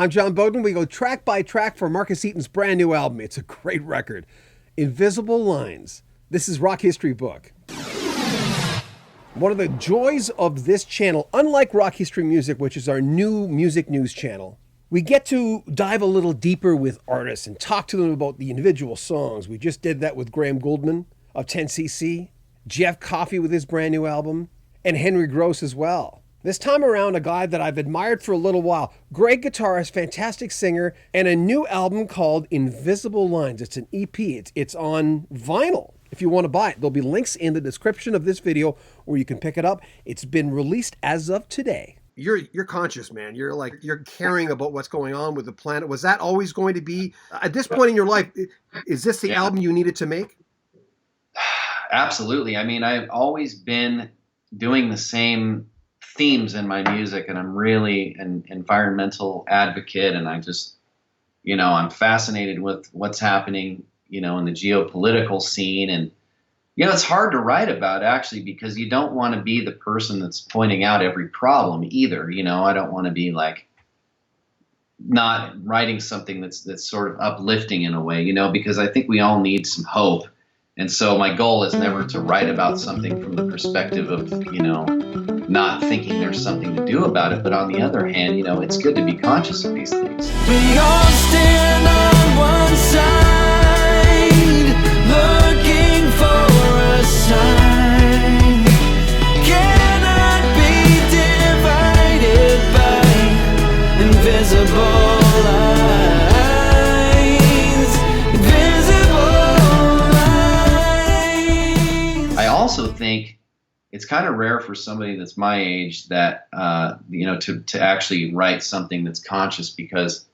I'm John Beaudin. We go track by track for Marcus Eaton's brand new album. It's a great record. Invisible Lines. This is Rock History Book. One of the joys of this channel, unlike Rock History Music, which is our new music news channel, we get to dive a little deeper with artists and talk to them about the individual songs. We just did that with Graham Gouldman of 10cc, Jeff Coffey with his brand new album, and Henry Gross as well. This time around, a guy that I've admired for a little while, great guitarist, fantastic singer, and a new album called Invisible Lines. It's an EP. It's on vinyl. If you want to buy it, there'll be links in the description of this video where you can pick it up. It's been released as of today. You're conscious, man. You're caring about what's going on with the planet. Was that always going to be, at this point in your life, is this the album you needed to make? Absolutely. I mean, I've always been doing the same themes in my music, and I'm really an environmental advocate, and I just, I'm fascinated with what's happening, in the geopolitical scene. And, it's hard to write about, actually, because you don't want to be the person that's pointing out every problem either. I don't want to be like not writing something that's sort of uplifting in a way, because I think we all need some hope. And so my goal is never to write about something from the perspective of, not thinking there's something to do about it. But on the other hand, it's good to be conscious of these things. We all stand on one side, looking for a sign. Cannot be divided by invisible lines. Invisible lines. I also think it's kind of rare for somebody that's my age that, to actually write something that's conscious, because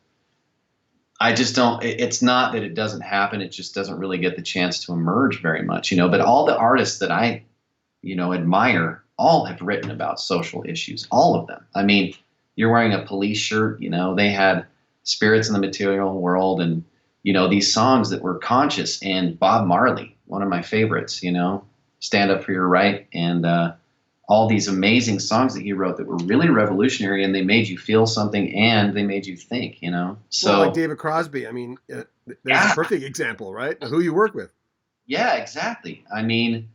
I just don't, it's not that it doesn't happen. It just doesn't really get the chance to emerge very much, but all the artists that I, admire, all have written about social issues, all of them. I mean, you're wearing a Police shirt, they had Spirits in the Material World, and, these songs that were conscious. And Bob Marley, one of my favorites, Stand Up for Your Right, and all these amazing songs that he wrote that were really revolutionary, and they made you feel something, and they made you think, So, well, like David Crosby, I mean, that's a perfect example, right? Who you work with. Yeah, exactly. I mean,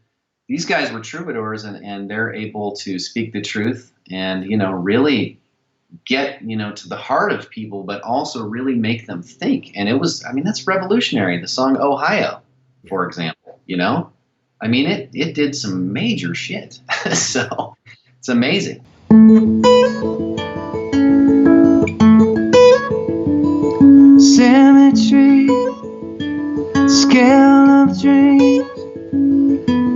these guys were troubadours, and they're able to speak the truth and, really get, to the heart of people, but also really make them think. And it was, that's revolutionary. The song Ohio, for example, I mean, it did some major shit. So it's amazing. Cemetery, scale of dreams,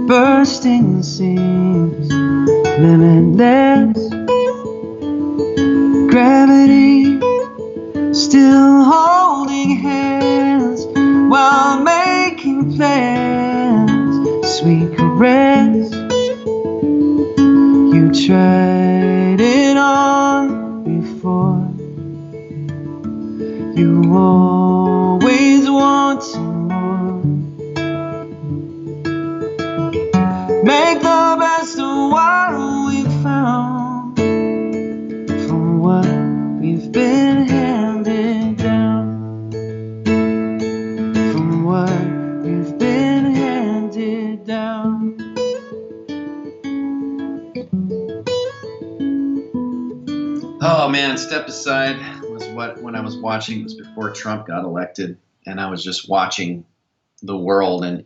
bursting seams, limitless. Gravity, still holding hands while making plans. Sweet caress, you tried it on before. You always want some more. Make the best of what we found, from what we've been handed down, from what we've been handed down. Oh man, Step Aside was when I was watching, it was before Trump got elected, and I was just watching the world. And,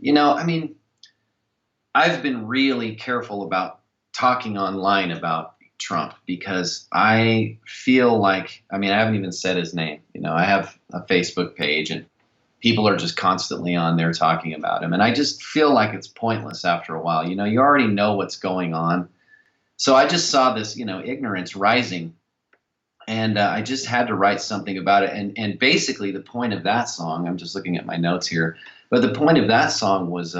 I've been really careful about talking online about Trump, because I feel like, I haven't even said his name. I have a Facebook page, and people are just constantly on there talking about him. And I just feel like it's pointless after a while. You already know what's going on. So I just saw this, ignorance rising. And I just had to write something about it. And basically the point of that song, I'm just looking at my notes here, but the point of that song was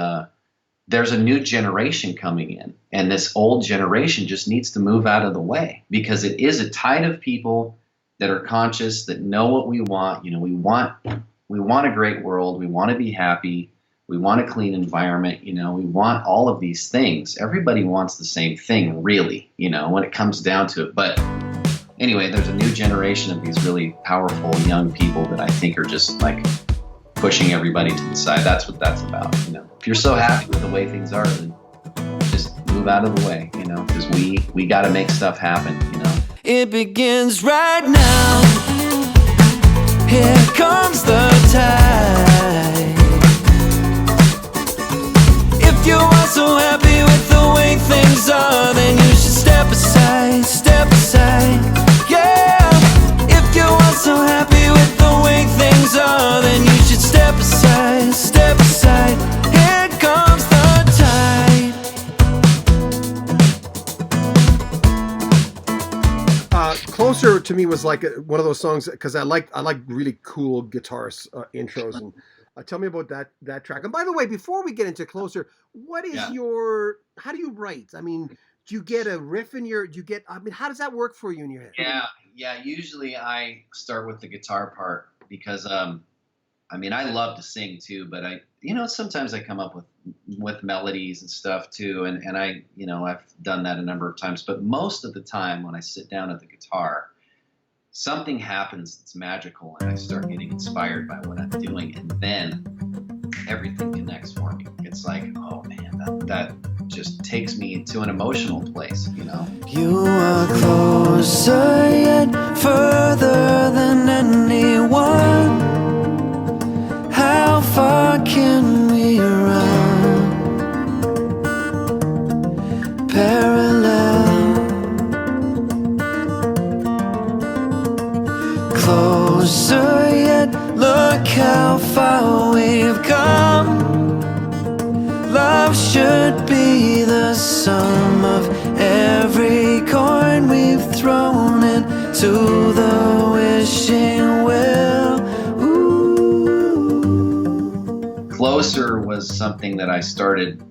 there's a new generation coming in, and this old generation just needs to move out of the way, because it is a tide of people that are conscious, that know what we want. We want a great world. We want to be happy. We want a clean environment. We want all of these things. Everybody wants the same thing, really, when it comes down to it. But anyway, there's a new generation of these really powerful young people that I think are just like pushing everybody to the side. That's what that's about, you know. If you're so happy with the way things are, then just move out of the way, you know, because we got to make stuff happen, you know. It begins right now. Here comes the tide. If you are so happy with the way things are, then you should step aside, yeah. If you are so happy with the way things are, then you should step aside, here comes the tide. Closer to me was like one of those songs, because I like really cool guitar intros. And tell me about that track. And by the way, before we get into Closer, what is how do you write? I mean, do you get a riff in how does that work for you in your head? Yeah. Usually I start with the guitar part because, I mean, I love to sing too, but sometimes I come up with melodies and stuff too. And I, I've done that a number of times, but most of the time when I sit down at the guitar, something happens that's magical and I start getting inspired by what I'm doing. And then everything connects for me. It's like, oh man, that just takes me to an emotional place, you know? You are closer yet further than anyone. How far can we run? Parallel. Closer yet, look how far we've come. Love should be the sum of every coin we've thrown into the wishing well. Ooh. Closer was something that I started,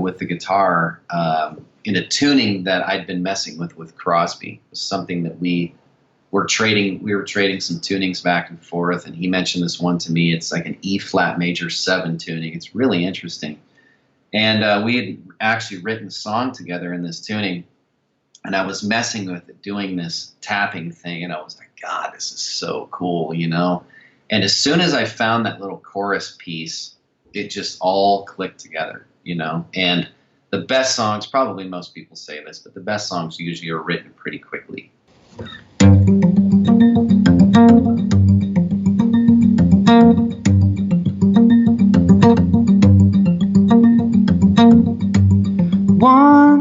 with the guitar in a tuning that I'd been messing with Crosby. It was something that we were trading some tunings back and forth, and he mentioned this one to me. It's like an E flat major 7 tuning. It's really interesting. And we had actually written a song together in this tuning, and I was messing with it, doing this tapping thing, and I was like, God, this is so cool, you know? And as soon as I found that little chorus piece, it just all clicked together, you know? And the best songs, probably most people say this, but the best songs usually are written pretty quickly. One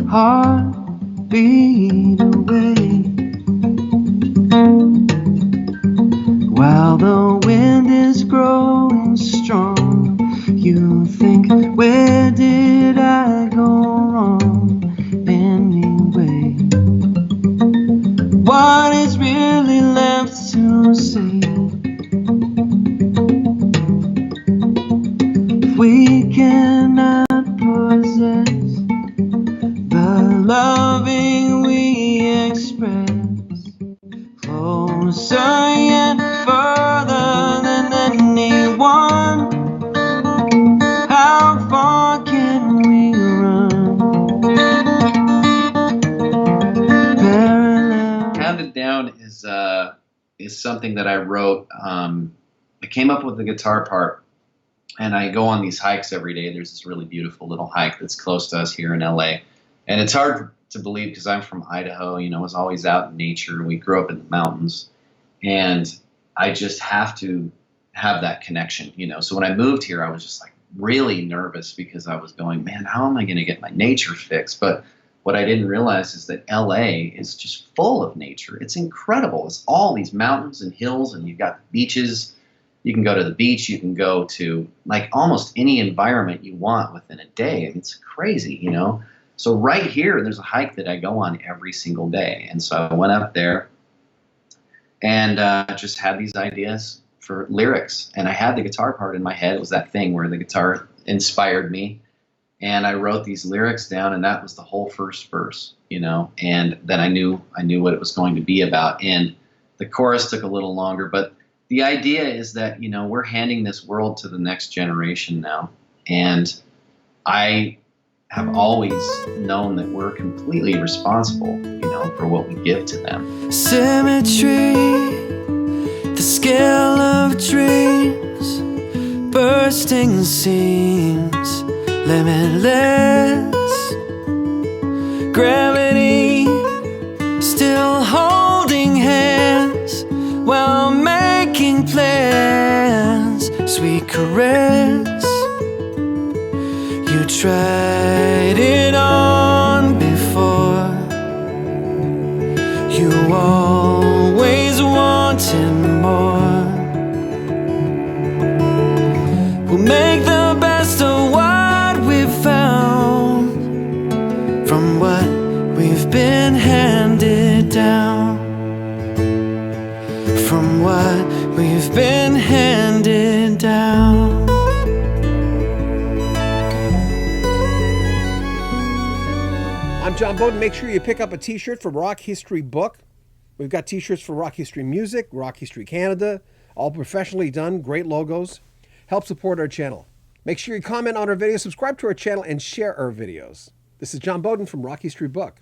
heartbeat away, while the wind is growing strong, you think, where did I go wrong anyway? What is really left to say? If we cannot possess the loving we express, closer yet further than anyone, how far can we run? Parallel. Pounded Down is something that I wrote. I came up with the guitar part, and I go on these hikes every day. There's this really beautiful little hike that's close to us here in LA. And it's hard to believe because I'm from Idaho, I was always out in nature. We grew up in the mountains. And I just have to have that connection, So when I moved here, I was just like really nervous because I was going, man, how am I going to get my nature fixed? But what I didn't realize is that LA is just full of nature. It's incredible. It's all these mountains and hills, and you've got beaches. You can go to the beach. You can go to like almost any environment you want within a day. It's crazy, So right here, there's a hike that I go on every single day. And so I went up there and just had these ideas for lyrics. And I had the guitar part in my head. It was that thing where the guitar inspired me. And I wrote these lyrics down, and that was the whole first verse, And then I knew what it was going to be about. And the chorus took a little longer, but the idea is that, we're handing this world to the next generation now. And I have always known that we're completely responsible, for what we give to them. Symmetry, the scale of dreams, bursting seams, limitless. Gravity, still holding hands while making plans. Sweet caress, you tried it on before. You always wanted more. We'll make the best of what we've found from what we've been handed down. From what we've been handed down. I'm John Beaudin. Make sure you pick up a t-shirt from Rock History Book. We've got t-shirts for Rock History Music, Rock History Canada, all professionally done, great logos. Help support our channel. Make sure you comment on our videos, subscribe to our channel, and share our videos. This is John Beaudin from Rock History Book.